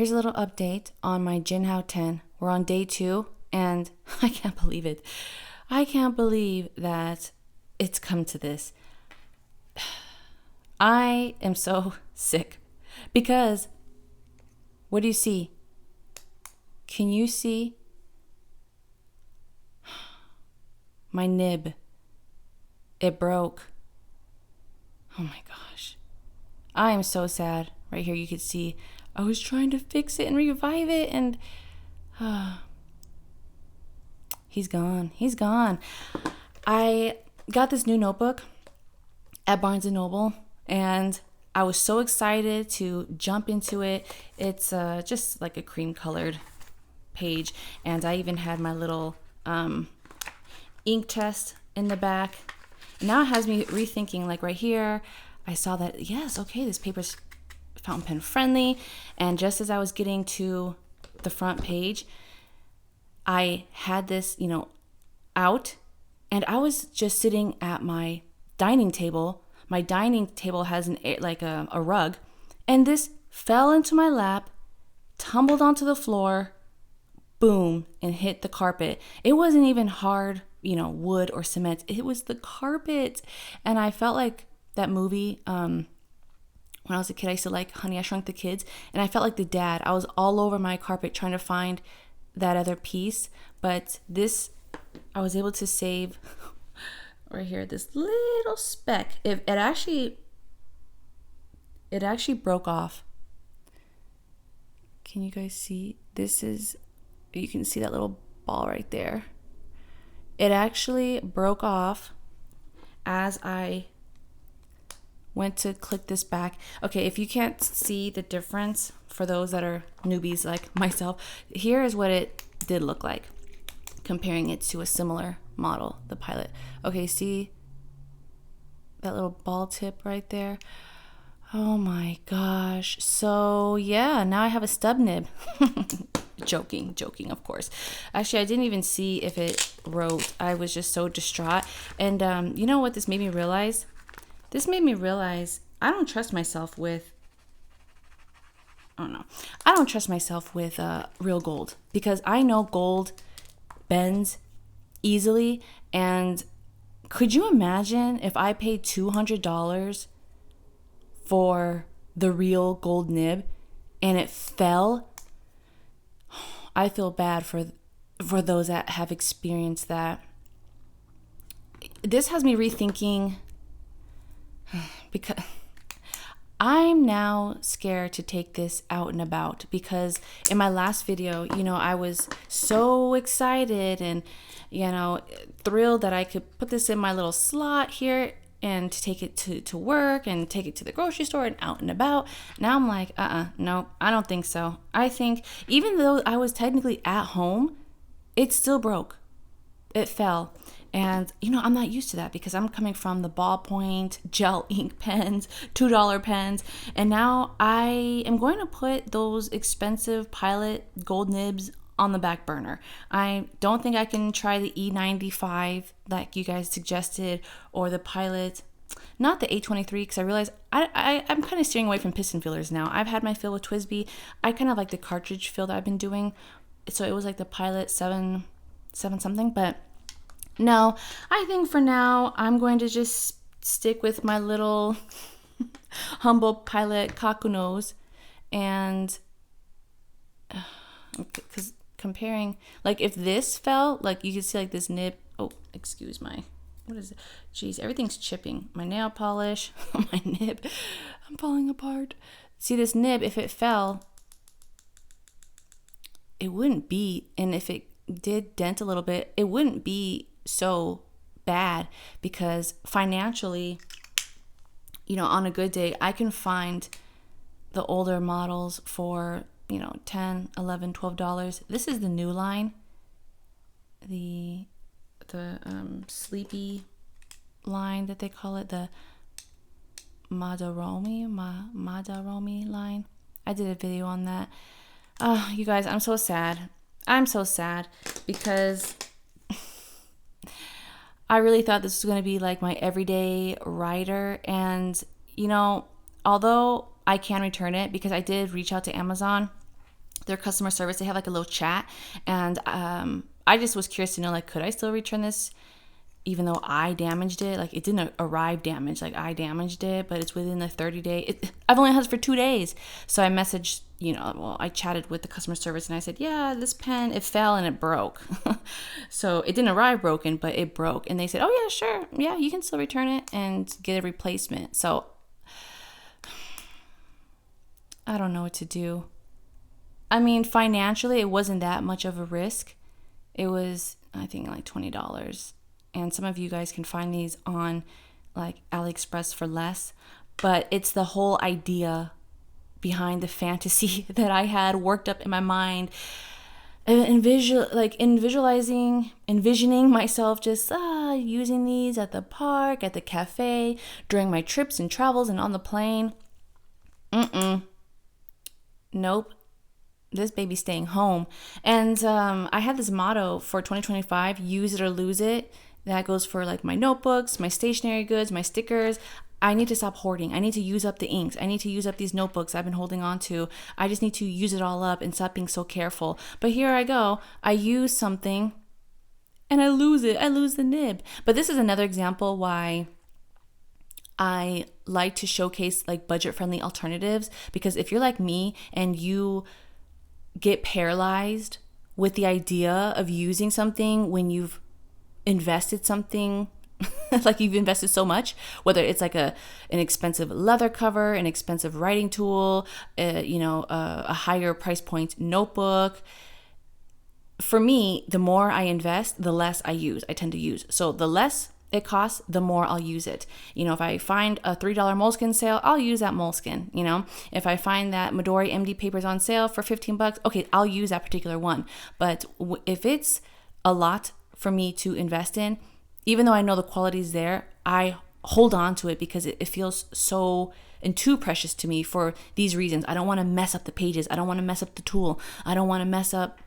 here's a little update on my Jinhao 10. We're on day 2, and I can't believe it. I can't believe that it's come to this. I am so sick because what do you see? Can you see my nib? It broke. Oh my gosh. I am so sad. Right here you could see I was trying to fix it and revive it, and he's gone. He's gone. I got this new notebook at Barnes & Noble, and I was so excited to jump into it. It's just like a cream colored page, and I even had my little ink test in the back. Now it has me rethinking, like right here, I saw that, yes, okay, this paper's fountain pen friendly. And just as I was getting to the front page, I had this, out, and I was just sitting at my dining table. My dining table has a rug, and this fell into my lap, tumbled onto the floor, boom, and hit the carpet. It wasn't even hard, wood or cement. It was the carpet. And I felt like that movie, when I was a kid, I used to like Honey, I Shrunk the Kids. And I felt like the dad. I was all over my carpet trying to find that other piece. But this, I was able to save right here, this little speck. It actually broke off. Can you guys see? You can see that little ball right there. It actually broke off as I went to click this back. Okay, if you can't see the difference, for those that are newbies like myself, here is what it did look like, comparing it to a similar model, the Pilot. Okay, see that little ball tip right there? Oh my gosh. So yeah, now I have a stub nib. Joking, of course. Actually, I didn't even see if it wrote. I was just so distraught. And you know what this made me realize? This made me realize I don't trust myself with real gold, because I know gold bends easily. And could you imagine if I paid $200 for the real gold nib and it fell? I feel bad for those that have experienced that. This has me rethinking, because I'm now scared to take this out and about, because in my last video, I was so excited and, thrilled that I could put this in my little slot here and to take it to work and take it to the grocery store and out and about. Now I'm like, no, I don't think so. I think even though I was technically at home, it still broke. It fell. And, I'm not used to that, because I'm coming from the ballpoint, gel ink pens, $2 pens. And now I am going to put those expensive Pilot gold nibs on the back burner. I don't think I can try the E95 like you guys suggested, or the Pilot, not the 823, because I realize I'm kind of steering away from piston fillers now. I've had my fill with Twisby. I kind of like the cartridge fill that I've been doing. So it was like the Pilot 7 something, but no, I think for now I'm going to just stick with my little humble Pilot Kakunos. And because comparing, like if this fell, like you can see like this nib, what is it? Jeez, everything's chipping. My nail polish, my nib, I'm falling apart. See this nib, if it fell, it wouldn't be, and if it did dent a little bit, it wouldn't be so bad, because financially, on a good day, I can find the older models for, $10, $11, $12. This is the new line, the sleepy line that they call it, the Madarome line. I did a video on that. You guys, I'm so sad. Because I really thought this was going to be like my everyday rider. And, although I can return it, because I did reach out to Amazon their customer service. They have like a little chat, and I just was curious to know, like, could I still return this even though I damaged it? Like, it didn't arrive damaged, like I damaged it, but it's within the 30-day. I've only had it for 2 days. So I messaged, I chatted with the customer service, and I said, yeah, this pen, it fell and it broke. So it didn't arrive broken, but it broke. And they said, oh yeah, sure. Yeah, you can still return it and get a replacement. So I don't know what to do. I mean, financially, it wasn't that much of a risk. It was, I think, like $20. And some of you guys can find these on like AliExpress for less. But it's the whole idea behind the fantasy that I had worked up in my mind, envisioning myself just using these at the park, at the cafe, during my trips and travels and on the plane. Nope. This baby's staying home. And I had this motto for 2025, use it or lose it. That goes for like my notebooks, my stationery goods, my stickers. I need to stop hoarding. I need to use up the inks. I need to use up these notebooks I've been holding on to. I just need to use it all up and stop being so careful. But here I go. I use something and I lose it. I lose the nib. But this is another example why I like to showcase like budget-friendly alternatives, because if you're like me and you get paralyzed with the idea of using something when you've invested something, like you've invested so much, whether it's like an expensive leather cover, an expensive writing tool, a higher price point notebook. For me, the more I invest, the less I tend to use. So the less it costs, the more I'll use it. If I find a $3 moleskin sale, I'll use that moleskin. If I find that Midori MD paper is on sale for $15, okay, I'll use that particular one. But if it's a lot for me to invest in, even though I know the quality is there, I hold on to it because it feels so and too precious to me for these reasons. I don't want to mess up the pages. I don't want to mess up the tool. I don't want to mess up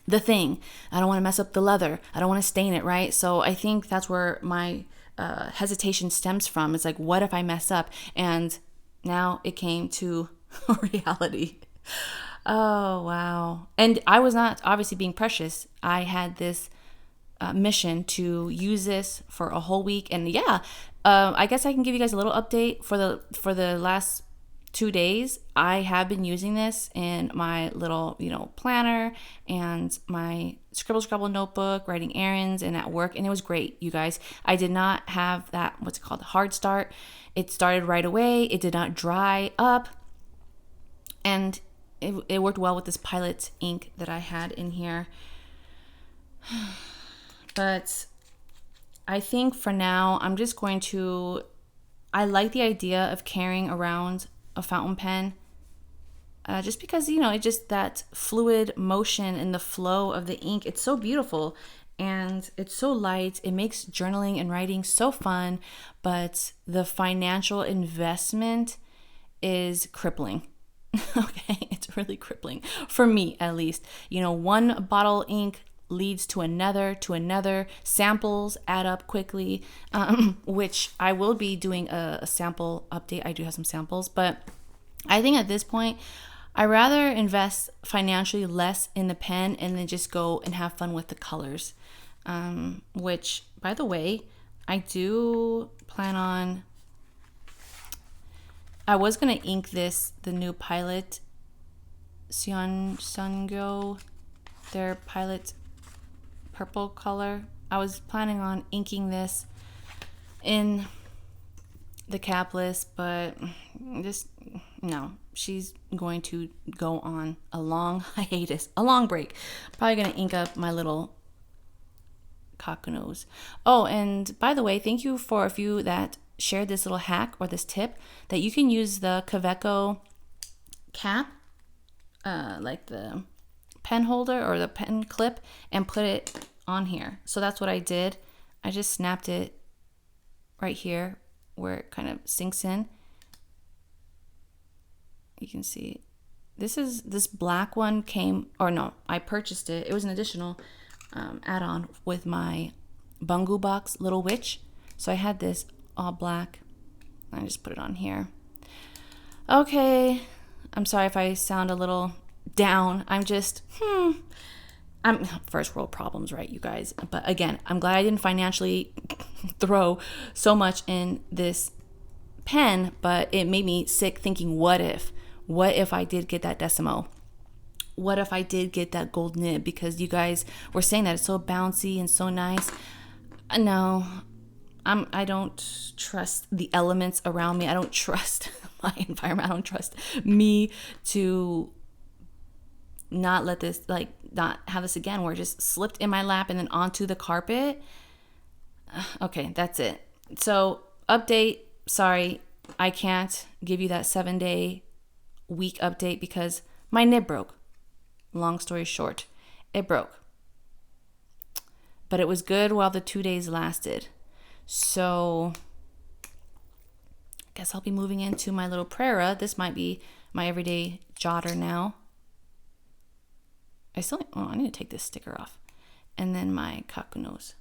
the thing. I don't want to mess up the leather. I don't want to stain it, right? So I think that's where my hesitation stems from. It's like, what if I mess up? And now it came to reality. Oh, wow. And I was not obviously being precious. I had this mission to use this for a whole week. And I guess I can give you guys a little update for the last 2 days. I have been using this in my little, planner and my scribble notebook, writing errands and at work. And it was great, you guys. I did not have that, what's it called, hard start. It started right away. It did not dry up. And it worked well with this Pilot ink that I had in here. But I think for now, I'm just going to, I like the idea of carrying around a fountain pen, just because, it's just that fluid motion and the flow of the ink. It's so beautiful and it's so light. It makes journaling and writing so fun, but the financial investment is crippling. Okay, it's really crippling for me, at least. One bottle ink leads to another. Samples add up quickly, which I will be doing a sample update. I do have some samples, but I think at this point, I rather invest financially less in the pen and then just go and have fun with the colors. Which, by the way, I do plan on. I was gonna ink the new Pilot Sungo, their Pilot purple color. I was planning on inking this in the capless, but just no. She's going to go on a long hiatus, a long break. Probably going to ink up my little Kakunos. Oh, and by the way, thank you for a few that shared this little hack or this tip that you can use the Kaweco cap, like the pen holder or the pen clip, and put it on here. So that's what I did. I just snapped it right here where it kind of sinks in. You can see this black one I purchased it. It was an additional add-on with my Bungu box Little Witch. So I had this all black. I just put it on here. Okay, I'm sorry if I sound a little down. I'm first world problems, right, you guys? But again, I'm glad I didn't financially throw so much in this pen, but it made me sick thinking, what if I did get that Decimo? What if I did get that gold nib? Because you guys were saying that it's so bouncy and so nice. No, I don't trust the elements around me. I don't trust my environment. I don't trust me to not let this, like, not have this again where it just slipped in my lap and then onto the carpet. Okay, that's it. So, update. Sorry, I can't give you that 7-day week update because my nib broke. Long story short, it broke. But it was good while the 2 days lasted. So, I guess I'll be moving into my little Prera. This might be my everyday jotter now. I need to take this sticker off. And then my Kakunos.